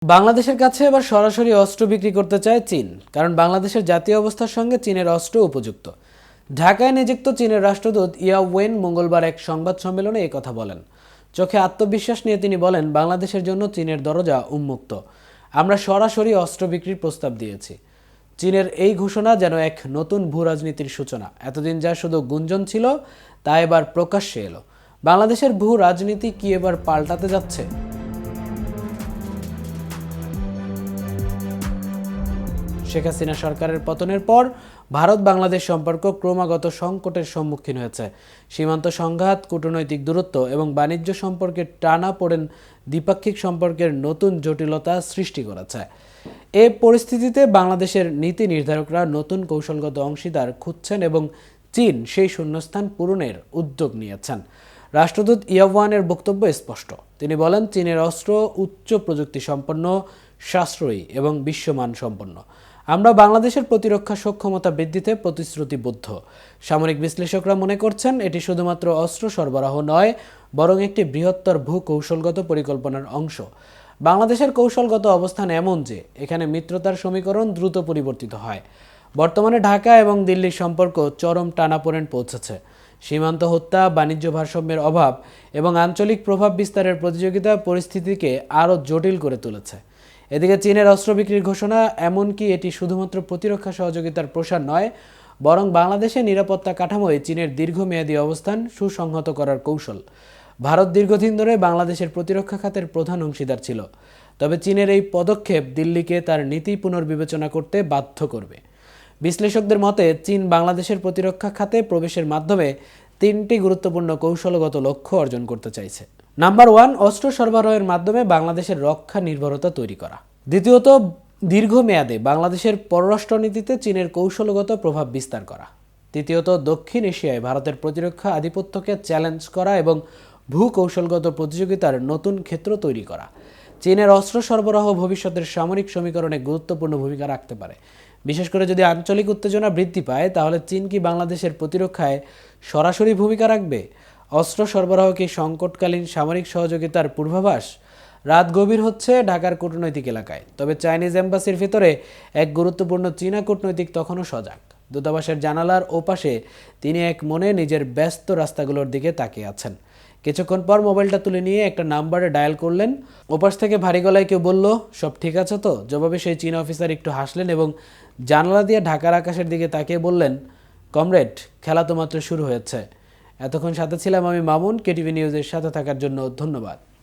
বাংলাদেশের কাছে এবার সরাসরি অস্ত্র বিক্রি করতে চায় চীন, কারণ বাংলাদেশের জাতীয় অবস্থার সঙ্গে চীনের অস্ত্র উপযুক্ত। ঢাকায় নিযুক্ত চীনের রাষ্ট্রদূত ইয়া ওয়েন মঙ্গলবার এক সংবাদ সম্মেলনে এই কথা বলেন। চোখে আত্মবিশ্বাস নিয়ে তিনি বলেন, বাংলাদেশের জন্য চীনের দরজা উন্মুক্ত। আমরা সরাসরি অস্ত্র বিক্রির প্রস্তাব দিয়েছি। চীনের এই ঘোষণা যেন এক নতুন ভূ রাজনীতির সূচনা। এতদিন যা শুধু গুঞ্জন ছিল, তা এবার প্রকাশ্যে এলো। বাংলাদেশের ভূ রাজনীতি কি এবার পাল্টাতে যাচ্ছে? শেখ হাসিনা সরকারের পতনের পর ভারত বাংলাদেশ সম্পর্ক ক্রমাগত সংকটের সম্মুখীন হয়েছে। সীমান্ত সংঘাত, কূটনৈতিক দূরত্ব এবং বাণিজ্য সম্পর্কের টানাপোড়েন দ্বিপাক্ষিক সম্পর্কের নতুন জটিলতা সৃষ্টি করেছে। এ পরিস্থিতিতে বাংলাদেশের নীতি নির্ধারকরা নতুন কৌশলগত অংশীদার খুঁজছেন এবং চীন সেই শূন্যস্থান পূরণের উদ্যোগ নিয়েছেন। রাষ্ট্রদূত ইয়াওয়ানের বক্তব্য স্পষ্ট। তিনি বলেন, চীনের অস্ত্র উচ্চ প্রযুক্তি সম্পন্ন, সাশ্রয়ী এবং বিশ্বমান সম্পন্ন। আমরা বাংলাদেশের প্রতিরক্ষা সক্ষমতা বৃদ্ধিতে প্রতিশ্রুতিবদ্ধ। সামরিক বিশ্লেষকরা মনে করছেন, এটি শুধুমাত্র অস্ত্র সরবরাহ নয়, বরং একটি বৃহত্তর ভূ কৌশলগত পরিকল্পনার অংশ। বাংলাদেশের কৌশলগত অবস্থান এমন যে এখানে মিত্রতার সমীকরণ দ্রুত পরিবর্তিত হয়। বর্তমানে ঢাকা এবং দিল্লির সম্পর্ক চরম টানাপোড়েন পৌঁছেছে। সীমান্ত হত্যা, বাণিজ্য ভারসাম্যের অভাব এবং আঞ্চলিক প্রভাব বিস্তারের প্রতিযোগিতা পরিস্থিতিকে আরও জটিল করে তুলেছে। এদিকে চীনের অস্ত্র বিক্রির ঘোষণা, এমনকি এটি শুধুমাত্র প্রতিরক্ষা সহযোগিতার প্রসার নয়, বরং বাংলাদেশের নিরাপত্তা কাঠামোয় চীনের দীর্ঘমেয়াদী অবস্থান সুসংহত করার কৌশল। ভারত দীর্ঘদিন ধরে বাংলাদেশের প্রতিরক্ষা খাতের প্রধান অংশীদার ছিল। তবে চীনের এই পদক্ষেপ দিল্লিকে তার নীতি পুনর্বিবেচনা করতে বাধ্য করবে। বিশ্লেষকদের মতে, চীন বাংলাদেশের প্রতিরক্ষা খাতে প্রবেশের মাধ্যমে তিনটি গুরুত্বপূর্ণ কৌশলগত লক্ষ্য অর্জন করতে চাইছে। নাম্বার 1, অস্ত্র সরবরাহের মাধ্যমে বাংলাদেশের রক্ষা নির্ভরতা তৈরি করা। দ্বিতীয়ত, দীর্ঘমেয়াদে বাংলাদেশের পররাষ্ট্রনীতিতে চীনের কৌশলগত প্রভাব বিস্তার করা। তৃতীয়ত, দক্ষিণ এশিয়ায় ভারতের প্রতিরক্ষা আধিপত্যকে চ্যালেঞ্জ করা এবং ভূ কৌশলগত প্রতিযোগিতার নতুন ক্ষেত্র তৈরি করা। চীনের অস্ত্র সরবরাহ ভবিষ্যতের সামরিক সমীকরণে গুরুত্বপূর্ণ ভূমিকা রাখতে পারে। বিশেষ করে যদি আঞ্চলিক উত্তেজনা বৃদ্ধি পায়, তাহলে চীন কি বাংলাদেশের প্রতিরক্ষায় সরাসরি ভূমিকা রাখবে? অস্ত্র সরবরাহ কি সংকটকালীন সামরিক সহযোগিতার পূর্বাভাস? রাত গভীর হচ্ছে ঢাকার কূটনৈতিক এলাকায়, তবে চাইনিজ এম্বাসির ভিতরে এক গুরুত্বপূর্ণ চীনা কূটনৈতিক তখনও সজাগ। দূতাবাসের জানালার ওপাশে তিনি এক মনে নিজের ব্যস্ত রাস্তাগুলোর দিকে তাকিয়ে আছেন। কিছুক্ষণ পর মোবাইলটা তুলে নিয়ে একটা নাম্বারে ডায়াল করলেন। ওপাশ থেকে ভারী গলায় কেউ বলল, সব ঠিক আছে তো? জবাবে সেই চীনা অফিসার একটু হাসলেন এবং জানালা দিয়ে ঢাকার আকাশের দিকে তাকিয়ে বললেন, কমরেড, খেলা তো মাত্র শুরু হয়েছে। এতক্ষণ সাথে ছিলাম আমি মামুন। কেটিভি নিউজের সাথে থাকার জন্য ধন্যবাদ।